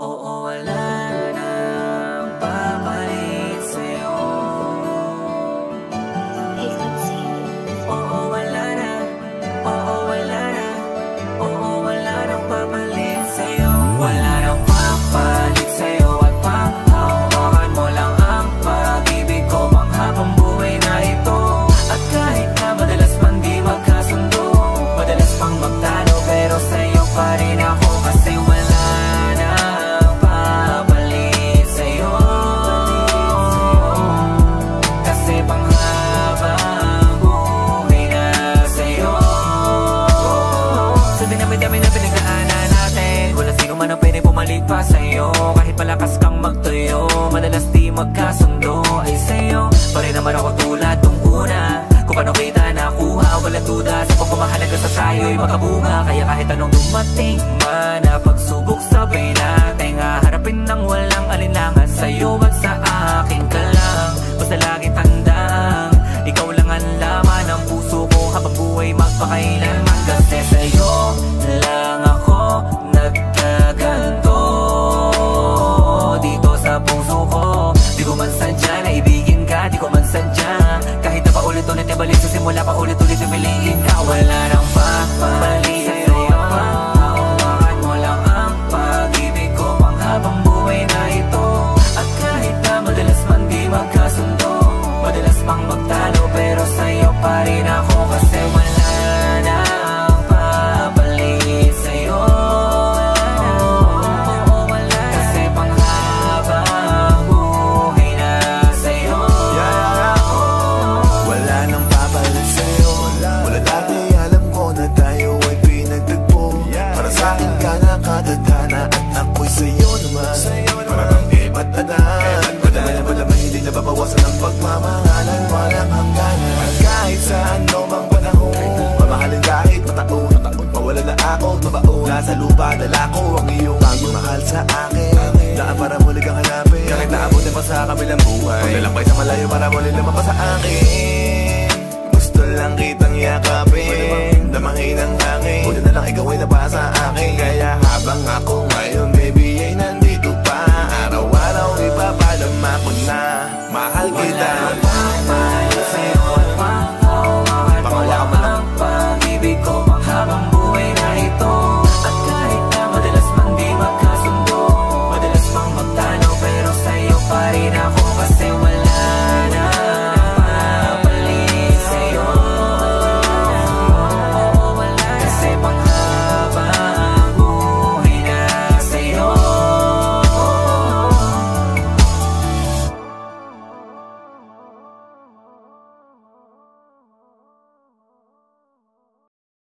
Oo, wala nang papalit sa'yo. Oo, wala na. Oo, wala na. Oo, wala nang papalit sa'yo. Wala nang papalit sa'yo at panghawakan mo lang ang pag-ibig ko pang habang buhay na ito. At kahit na madalas man di magkasundo, madalas pang magtalo, pero sa'yo pa rin ako. Kasi wala nang papalit sa'yo. Kasi panghabang buhay na sa'yo. Sa dinami-dami na pinagdaanan natin, wala sino man ang pwede pumalit pa sa'yo. Kahit malakas kang magtuyo, madalas di magkasundo, ay sa'yo pa rin naman ako tulad nung una. Kung paano kita nakuha, walang duda sa pagmamahalaga sa tayo'y makabunga. Kaya kahit anong dumating man na pagsubok, sabay natin harapin ng walang alinlangan. Sa'yo at sa akin ka lang, basta laging tandaan, ikaw lang ang laman ng puso ko habang buhay magpakailanman. Kasi sa'yo lang ako nagkaganto dito sa puso ko. Di ko man sadya na ibigin ka, di ko man sadya. Kahit na paulit-ulit na balik sa simula, paulit-ulit na piliin ka. Wala nang papalit sa'yo. Hawakan mo lang ang pag-ibig ko pang habang buhay na ito. At kahit na madalas man di magkasundo, madalas pang magtalo, pero sa'yo pa rin ako. Kasi wala nang papalit sa'yo. Kasi panghabang buhay na sa'yo. Wala nang papalit sa'yo. Wala dati, alam ko na tayo ay pinagtagpo. Para sa'kin ka nakatadhana at ako'y sa'yo naman. Para kang iba't adan, madami hindi nababawasan ang pagmamahalan. Walang hangganan. At kahit sa anumang panahon, mamahalin kahit mataon. Mawala na ako, mabaon. Nasa lupa dala ko ang iyong pagmamahal sa akin. Daan para muli kang hanapin. Kahit naabutin pa sa kabilang buhay, maglalakbay sa malayo para muli naman pa sa akin. Gusto lang kitang yakapin, damahin ang hangin. Buti na lang ikaw ay nabasa akin. Kaya habang